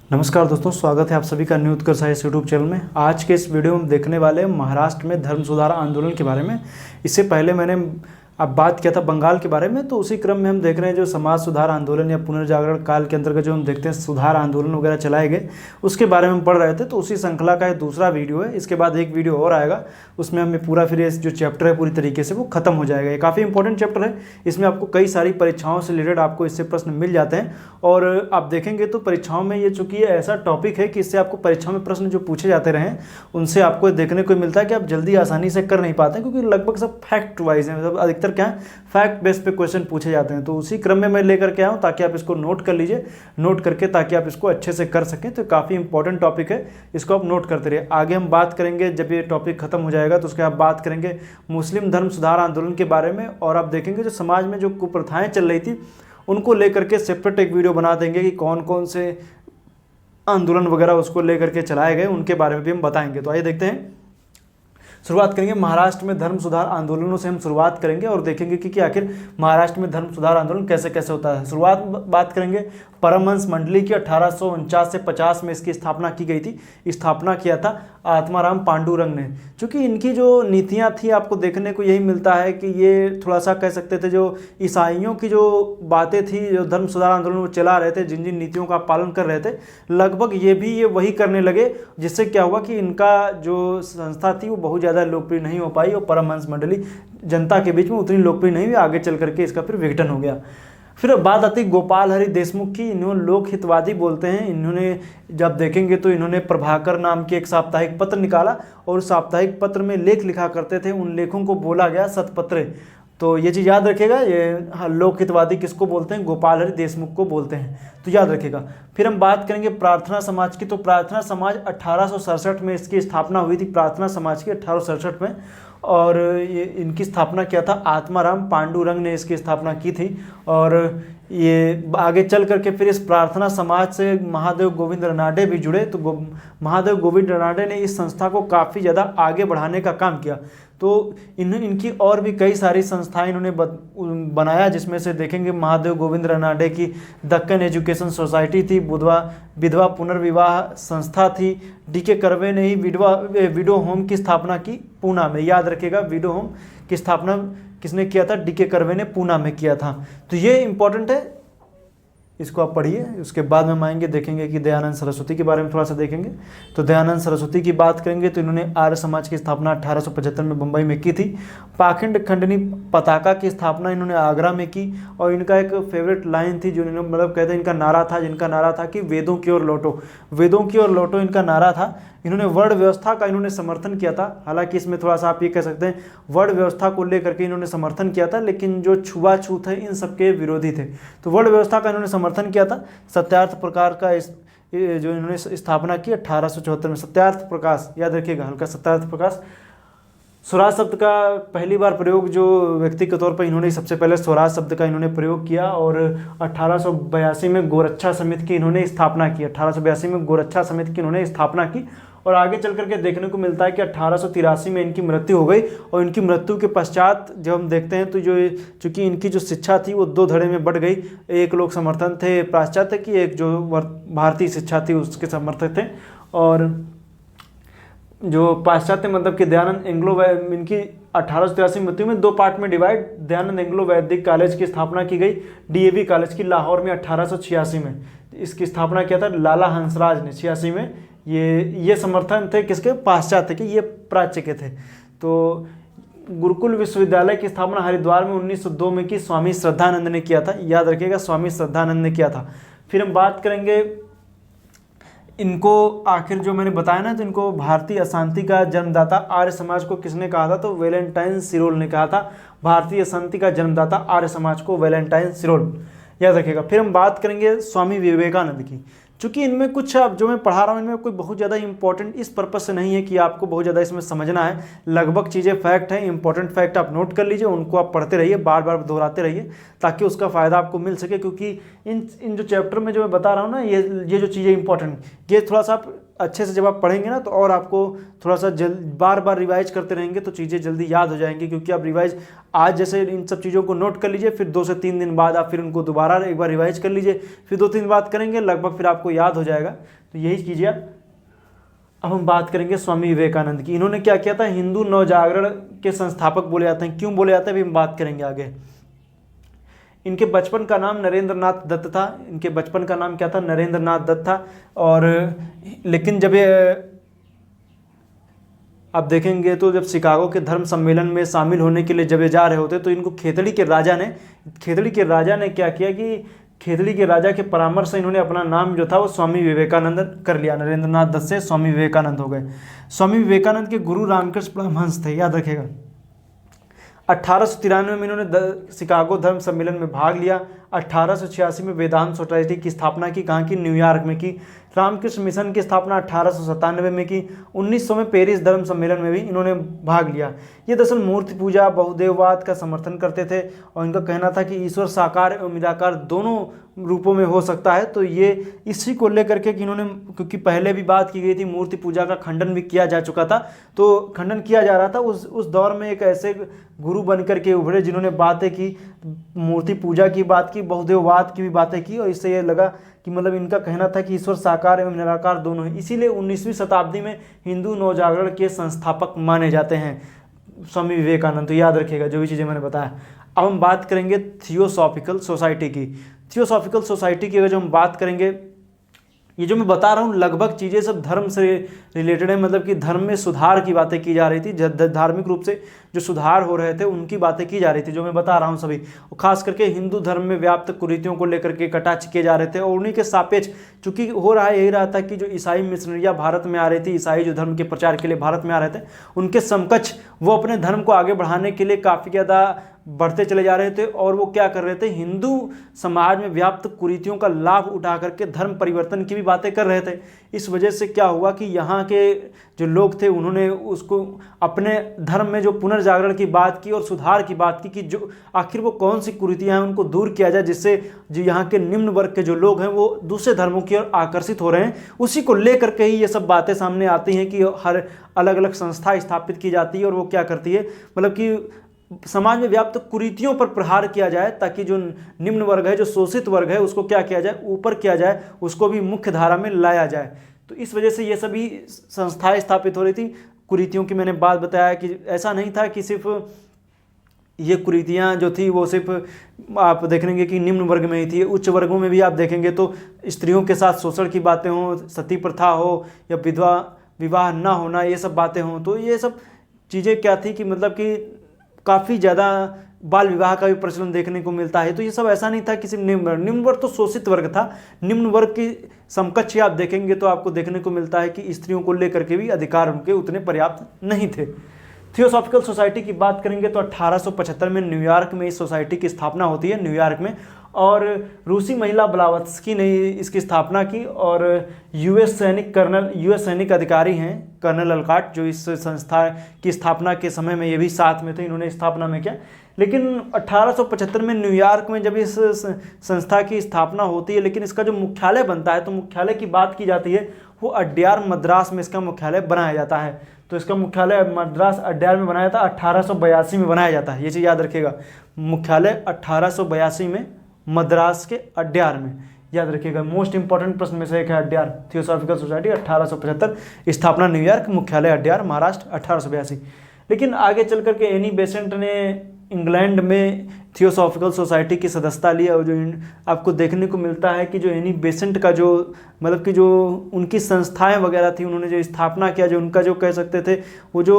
नमस्कार दोस्तों, स्वागत है आप सभी का न्यू उत्कर्ष आईएएस यूट्यूब चैनल में। आज के इस वीडियो में हम देखने वाले हैं महाराष्ट्र में धर्म सुधार आंदोलन के बारे में। इससे पहले मैंने अब बात किया था बंगाल के बारे में, तो उसी क्रम में हम देख रहे हैं जो समाज सुधार आंदोलन या पुनर्जागरण काल के अंतर्गत जो हम देखते हैं सुधार आंदोलन वगैरह चलाए गए, उसके बारे में हम पढ़ रहे थे। तो उसी श्रृंखला का दूसरा वीडियो है। इसके बाद एक वीडियो और आएगा, उसमें हमें पूरा फिर ये जो चैप्टर है पूरी तरीके से वो खत्म हो जाएगा। ये काफ़ी इंपॉर्टेंट चैप्टर है। इसमें आपको कई सारी परीक्षाओं से रिलेटेड आपको इससे प्रश्न मिल जाते हैं, और आप देखेंगे तो परीक्षाओं में ये चूंकि ऐसा टॉपिक है कि इससे आपको परीक्षाओं में प्रश्न जो पूछे जाते रहे उनसे आपको देखने को मिलता है कि आप जल्दी आसानी से कर नहीं पाते, क्योंकि लगभग सब फैक्ट वाइज हैं, मतलब अधिकतर क्या है फैक्ट बेस पे क्वेश्चन पूछे जाते हैं। तो उसी क्रम में मैं लेकर के आया हूँ ताकि आप इसको नोट कर लीजिए, नोट करके ताकि आप इसको अच्छे से कर सकें। तो काफ़ी इंपॉर्टेंट टॉपिक है, इसको आप नोट करते रहिए। आगे हम बात करेंगे, जब ये टॉपिक खत्म हो जाएगा तो उसके बाद बात करेंगे मुस्लिम धर्म सुधार आंदोलन के बारे में, और आप देखेंगे जो समाज में जो कुप्रथाएं चल रही थी उनको लेकर के सेपरेट एक वीडियो बना देंगे कि कौन कौन से आंदोलन वगैरह उसको लेकर के चलाए गए, उनके बारे में भी हम बताएंगे। तो आइए देखते हैं, शुरुआत करेंगे महाराष्ट्र में धर्म सुधार आंदोलनों से हम शुरुआत करेंगे और देखेंगे कि आखिर महाराष्ट्र में धर्म सुधार आंदोलन कैसे कैसे होता है। शुरुआत बात करेंगे परमहंस मंडली की 1849 से 50 में इसकी स्थापना की गई थी। स्थापना किया था आत्माराम पांडुरंग ने। चूँकि इनकी जो नीतियाँ थी आपको देखने को यही मिलता है कि ये थोड़ा सा कह सकते थे, जो ईसाइयों की जो बातें थी, जो धर्म सुधार आंदोलन वो चला रहे थे, जिन जिन नीतियों का पालन कर रहे थे, लगभग ये वही करने लगे, जिससे क्या हुआ कि इनका जो संस्था थी वो बहुत ज़्यादा लोकप्रिय नहीं हो पाई और परमहंस मंडली जनता के बीच में उतनी लोकप्रिय नहीं हुई। आगे चल करके इसका फिर विघटन हो गया। फिर बात आती गोपाल हरि देशमुख की। इन्होंने लोक हितवादी बोलते हैं। इन्होंने जब देखेंगे तो इन्होंने प्रभाकर नाम के एक साप्ताहिक पत्र निकाला और उस साप्ताहिक पत्र में लेख लिखा करते थे। उन लेखों को बोला गया सतपत्रे। तो ये चीज़ याद रखेगा, ये लोक हितवादी किसको बोलते हैं? गोपाल हरि देशमुख को बोलते हैं, तो याद रखेगा। फिर हम बात करेंगे प्रार्थना समाज की। तो प्रार्थना समाज 1867 में इसकी स्थापना हुई थी, प्रार्थना समाज की 1867 में, और ये इनकी स्थापना किया था आत्माराम पांडुरंग ने इसकी स्थापना की थी। और ये आगे चल करके फिर इस प्रार्थना समाज से महादेव गोविंद रनाडे भी जुड़े। तो महादेव गोविंद रनाडे ने इस संस्था को काफ़ी ज़्यादा आगे बढ़ाने का काम किया। तो इनकी और भी कई सारी संस्थाएं इन्होंने बनाया, जिसमें से देखेंगे महादेव गोविंद रनाडे की दक्कन एजुकेशन सोसाइटी थी, विधवा पुनर्विवाह संस्था थी। डीके कर्वे ने ही विडो होम की स्थापना की पूना में। याद रखेगा, विडो होम की स्थापना किसने किया था? डीके कर्वे ने पूना में किया था। तो ये इंपॉर्टेंट है, इसको आप पढ़िए। उसके बाद में हम आएंगे, देखेंगे कि दयानंद सरस्वती के बारे में थोड़ा सा देखेंगे। तो दयानंद सरस्वती की बात करेंगे तो इन्होंने आर्य समाज की स्थापना 1875 में बम्बई में की थी। पाखंड खंडनी पताका की स्थापना इन्होंने आगरा में की, और इनका एक फेवरेट लाइन थी जो इन्होंने मतलब कहते हैं इनका नारा था, जिनका नारा था कि वेदों की ओर लौटो, वेदों की ओर लौटो इनका नारा था। इन्होंने वर्ण व्यवस्था का इन्होंने समर्थन किया था। हालांकि इसमें थोड़ा सा आप ये कह सकते हैं वर्ण व्यवस्था को लेकर के इन्होंने समर्थन किया था, लेकिन जो छुआछूत है इन सबके विरोधी थे। तो वर्ण व्यवस्था का इन्होंने समर्थन किया था। सत्यार्थ प्रकार का जो इन्होंने स्थापना की 1874 में, सत्यार्थ प्रकाश, याद रखिएगा हल्का, सत्यार्थ प्रकाश। स्वराज शब्द का पहली बार प्रयोग जो व्यक्ति के तौर पर इन्होंने सबसे पहले स्वराज शब्द का इन्होंने प्रयोग किया, और 1882 में गोरक्षा समिति की इन्होंने स्थापना की। 1882 में गोरक्षा समिति की इन्होंने स्थापना की, और आगे चल करके देखने को मिलता है कि 1883 में इनकी मृत्यु हो गई। और इनकी मृत्यु के पश्चात जब हम देखते हैं तो जो चूँकि इनकी जो शिक्षा थी वो दो धड़े में बढ़ गई। एक लोग समर्थन थे पाश्चात्य की, एक जो भारतीय शिक्षा थी उसके समर्थक थे। और जो पाश्चात्य मतलब कि दयानंद एंग्लो, इनकी 1883 मृत्यु में दो पार्ट में डिवाइड। दयानंद एंग्लो वैदिक कॉलेज की स्थापना की गई, डीएवी कॉलेज की लाहौर में 1886 में। इसकी स्थापना किया था लाला हंसराज ने 86 में। ये समर्थन थे किसके? पाश्चात्य के, ये प्राच्य के थे। तो गुरुकुल विश्वविद्यालय की स्थापना हरिद्वार में 1902 में की, स्वामी श्रद्धानंद ने किया था। याद रखिएगा, स्वामी श्रद्धानंद ने किया था। फिर हम बात करेंगे इनको, आखिर जो मैंने बताया ना, तो इनको भारतीय अशांति का जन्मदाता आर्य समाज को किसने कहा था? तो वैलेंटाइन सिरोल ने कहा था। भारतीय अशांति का जन्मदाता आर्य समाज को वैलेंटाइन सिरोल, याद रखिएगा। फिर हम बात करेंगे स्वामी विवेकानंद की। चूँकि इनमें कुछ अब जो मैं पढ़ा रहा हूँ इनमें कोई बहुत ज़्यादा इंपॉर्टेंट इस पर्पज़ से नहीं है कि आपको बहुत ज़्यादा इसमें समझना है। लगभग चीज़ें फैक्ट हैं, इंपॉर्टेंट फैक्ट आप नोट कर लीजिए, उनको आप पढ़ते रहिए, बार बार दोहराते रहिए, ताकि उसका फ़ायदा आपको मिल सके। क्योंकि इन जो चैप्टर में जो मैं बता रहा हूँ ना, ये जो चीज़ें इंपॉर्टेंट, ये थोड़ा सा आप अच्छे से जब आप पढ़ेंगे ना तो और आपको थोड़ा सा बार बार रिवाइज करते रहेंगे तो चीज़ें जल्दी याद हो जाएंगी, क्योंकि आप रिवाइज आज जैसे इन सब चीज़ों को नोट कर लीजिए, फिर 2 से 3 दिन बाद आप फिर उनको दोबारा एक बार रिवाइज कर लीजिए, फिर 2-3 दिन बाद करेंगे, लगभग फिर आपको याद हो जाएगा। तो यही कीजिए आप। अब हम बात करेंगे स्वामी विवेकानंद की। इन्होंने क्या किया था, हिंदू नवजागरण के संस्थापक बोले जाते हैं। क्यों बोले जाते हैं अभी हम बात करेंगे आगे। इनके बचपन का नाम नरेंद्र नाथ दत्त था। इनके बचपन का नाम क्या था, नरेंद्र नाथ दत्त था। और लेकिन जब ये आप देखेंगे तो जब शिकागो के धर्म सम्मेलन में शामिल होने के लिए जब ये जा रहे होते तो इनको खेतड़ी के राजा ने क्या किया कि खेतड़ी के राजा के परामर्श से इन्होंने अपना नाम जो था वो स्वामी विवेकानंद कर लिया। नरेंद्र नाथ दत्त से स्वामी विवेकानंद हो गए। स्वामी विवेकानंद के गुरु रामकृष्ण परमहंस थे, याद रखेगा। 1893 में इन्होंने शिकागो धर्म सम्मेलन में भाग लिया। 1886 में वेदांत सोसाइटी की स्थापना की, कहाँ की, न्यूयॉर्क में की। रामकृष्ण मिशन की स्थापना 1897 में की। 1900 में पेरिस धर्म सम्मेलन में भी इन्होंने भाग लिया। ये दरअसल मूर्ति पूजा, बहुदेववाद का समर्थन करते थे और इनका कहना था कि ईश्वर साकार एवं निराकार दोनों रूपों में हो सकता है। तो ये इसी को लेकर के कि इन्होंने, क्योंकि पहले भी बात की गई थी, मूर्ति पूजा का खंडन भी किया जा चुका था, तो खंडन किया जा रहा था। उस दौर में एक ऐसे गुरु बन करके उभरे जिन्होंने बातें की, मूर्ति पूजा की बात की, बहुदेववाद की भी बातें की, और इससे ये लगा कि मतलब इनका कहना था कि ईश्वर साकार एवं निराकार दोनों है। इसीलिए 19वीं शताब्दी में हिंदू नवजागरण के संस्थापक माने जाते हैं स्वामी विवेकानंद। तो याद रखिएगा जो भी चीज़ें मैंने बताया। अब हम बात करेंगे थियोसॉफिकल सोसाइटी की। थियोसॉफिकल सोसाइटी की अगर जो हम बात करेंगे, ये जो मैं बता रहा हूँ लगभग चीज़ें सब धर्म से रिलेटेड है, मतलब कि धर्म में सुधार की बातें की जा रही थी। धार्मिक रूप से जो सुधार हो रहे थे उनकी बातें की जा रही थी, जो मैं बता रहा हूँ सभी। खास करके हिंदू धर्म में व्याप्त कुरीतियों को लेकर के कटाक्ष किए जा रहे थे, और उन्हीं के सापेक्ष चूंकि हो रहा यही रहा था कि जो ईसाई मिशनरियाँ भारत में आ रही थी, ईसाई जो धर्म के प्रचार के लिए भारत में आ रहे थे, उनके समकक्ष वो अपने धर्म को आगे बढ़ाने के लिए काफ़ी ज़्यादा बढ़ते चले जा रहे थे। और वो क्या कर रहे थे, हिंदू समाज में व्याप्त कुरीतियों का लाभ उठा करके धर्म परिवर्तन की भी बातें कर रहे थे। इस वजह से क्या हुआ कि यहाँ के जो लोग थे उन्होंने उसको अपने धर्म में जो पुनर्जागरण की बात की और सुधार की बात की कि जो आखिर वो कौन सी कुरीतियाँ हैं उनको दूर किया जाए, जिससे जो यहाँ के निम्न वर्ग के जो लोग हैं वो दूसरे धर्मों की ओर आकर्षित हो रहे हैं। उसी को लेकर के ही ये सब बातें सामने आती हैं कि हर अलग अलग संस्था स्थापित की जाती है, और वो क्या करती है, मतलब कि समाज में व्याप्त कुरीतियों पर प्रहार किया जाए, ताकि जो निम्न वर्ग है, जो शोषित वर्ग है, उसको क्या किया जाए, ऊपर किया जाए, उसको भी मुख्य धारा में लाया जाए। तो इस वजह से ये सभी संस्थाएं स्थापित हो रही थी। कुरीतियों की मैंने बात बताया कि ऐसा नहीं था कि सिर्फ ये कुरीतियाँ जो थी वो सिर्फ आप देखेंगे कि निम्न वर्ग में ही थी, उच्च वर्गों में भी आप देखेंगे तो स्त्रियों के साथ शोषण की बातें हों, सती प्रथा हो, या विवाह ना होना, ये सब बातें हों। तो ये सब चीज़ें क्या थी कि मतलब कि काफ़ी ज़्यादा बाल विवाह का भी प्रचलन देखने को मिलता है। तो ये सब ऐसा नहीं था कि सिर्फ निम्न वर्ग तो शोषित वर्ग था, निम्न वर्ग की समकक्ष आप देखेंगे तो आपको देखने को मिलता है कि स्त्रियों को लेकर के भी अधिकार उनके उतने पर्याप्त नहीं थे। थियोसॉफिकल सोसाइटी की बात करेंगे तो 1875 में न्यूयॉर्क में इस सोसाइटी की स्थापना होती है, न्यूयॉर्क में। और रूसी महिला ब्लावत्स्की ने इसकी स्थापना की, और यूएस सैनिक अधिकारी हैं कर्नल अलकाट, जो इस संस्था की स्थापना के समय में ये भी साथ में थे, इन्होंने स्थापना में किया। लेकिन 1875 में न्यूयॉर्क में जब इस संस्था की स्थापना होती है, लेकिन इसका जो मुख्यालय बनता है, तो मुख्यालय की बात की जाती है, वो अड्यार मद्रास में इसका मुख्यालय बनाया जाता है। तो इसका मुख्यालय मद्रास अड्यार में बनाया था, 1882 में बनाया जाता है, ये चीज़ याद रखिएगा। मुख्यालय 1882 में मद्रास के अड्यार में, याद रखिएगा। मोस्ट इंपॉर्टेंट प्रश्न में से एक है अड्यार। थियोसॉफिकल सोसाइटी 1875, स्थापना न्यूयॉर्क, मुख्यालय अड्यार, महाराष्ट्र 1882। लेकिन आगे चल करके एनी बेसेंट ने इंग्लैंड में थियोसॉफिकल सोसाइटी की सदस्यता ली, और जो आपको देखने को मिलता है कि जो एनी बेसेंट का जो मतलब कि जो उनकी संस्थाएं वगैरह थी, उन्होंने जो स्थापना किया, जो उनका जो कह सकते थे वो जो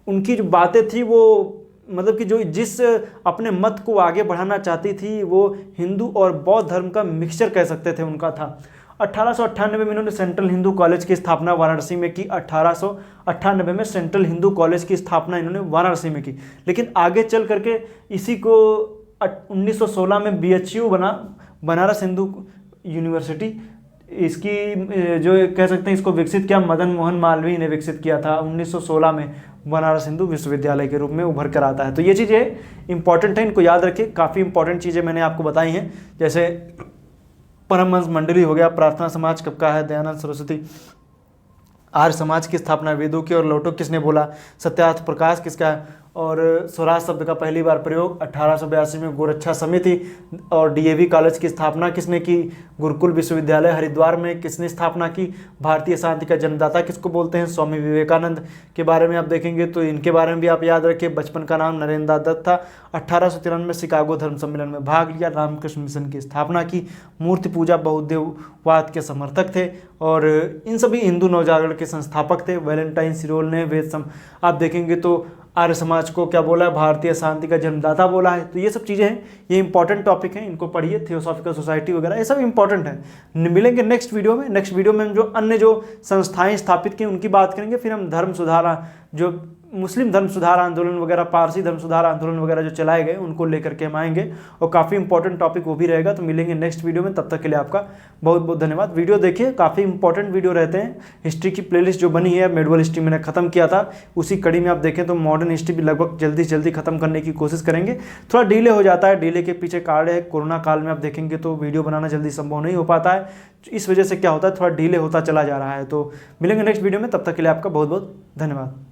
उनकी जो बातें थी, वो मतलब कि जो जिस अपने मत को आगे बढ़ाना चाहती थी, वो हिंदू और बौद्ध धर्म का मिक्सचर कह सकते थे उनका था। 1898 में इन्होंने सेंट्रल हिंदू कॉलेज की स्थापना वाराणसी में की। 1898 में सेंट्रल हिंदू कॉलेज की स्थापना इन्होंने वाराणसी में की। लेकिन आगे चल करके इसी को 1916 में BHU बना, बनारस हिंदू यूनिवर्सिटी। इसकी जो कह सकते हैं इसको विकसित किया मदन मोहन मालवीय ने विकसित किया था 1916 में, बनारस हिंदू विश्वविद्यालय के रूप में उभर कर आता है। तो ये चीज़ें इंपॉर्टेंट है, इनको याद रखिए। काफ़ी इंपॉर्टेंट चीज़ें मैंने आपको बताई हैं, जैसे परमहंस मंडली हो गया, प्रार्थना समाज कब का है, दयानंद सरस्वती आर्य समाज की स्थापना वेदों की और लौटो किसने बोला? सत्यार्थ प्रकाश किसका है? और स्वराज शब्द का पहली बार प्रयोग 1882 में गोरक्षा समिति। और डीएवी कॉलेज की स्थापना किसने की? गुरुकुल विश्वविद्यालय हरिद्वार में किसने स्थापना की? भारतीय शांति का जन्मदाता किसको बोलते हैं? स्वामी विवेकानंद के बारे में आप देखेंगे तो इनके बारे में भी आप याद रखिए। बचपन का नाम नरेंद्र दत्त था। 1893 में शिकागो धर्म सम्मेलन में भाग लिया। रामकृष्ण मिशन की स्थापना की। मूर्ति पूजा बहुदेववाद के समर्थक थे और इन सभी हिंदू नवजागरण के संस्थापक थे। वैलेंटाइन सिरोल ने आप देखेंगे तो आर्य समाज को क्या बोला है? भारतीय शांति का जन्मदाता बोला है। तो ये सब चीज़ें हैं, ये इंपॉर्टेंट टॉपिक हैं, इनको पढ़िए। थियोसॉफिकल सोसाइटी वगैरह ये सब इंपॉर्टेंट है। मिलेंगे नेक्स्ट वीडियो में। नेक्स्ट वीडियो में हम जो अन्य जो संस्थाएं स्थापित की उनकी बात करेंगे। फिर हम धर्म सुधार जो मुस्लिम धर्म सुधार आंदोलन वगैरह, पारसी धर्म सुधार आंदोलन वगैरह जो चलाए गए उनको लेकर के हम आएंगे और काफ़ी इंपॉर्टेंट टॉपिक वो भी रहेगा। तो मिलेंगे नेक्स्ट वीडियो में, तब तक के लिए आपका बहुत बहुत धन्यवाद। वीडियो देखिए, काफ़ी इंपॉर्टेंट वीडियो रहते हैं। हिस्ट्री की प्लेलिस्ट जो बनी है, मेडवल हिस्ट्री मैंने खत्म किया था, उसी कड़ी में आप देखें तो मॉडर्न हिस्ट्री भी लगभग जल्दी से जल्दी खत्म करने की कोशिश करेंगे। थोड़ा डिले हो जाता है, डिले के पीछे कारण है कोरोना काल में आप देखेंगे तो वीडियो बनाना जल्दी संभव नहीं हो पाता है। इस वजह से क्या होता है, थोड़ा डिले होता चला जा रहा है। तो मिलेंगे नेक्स्ट वीडियो में, तब तक के लिए आपका बहुत बहुत धन्यवाद।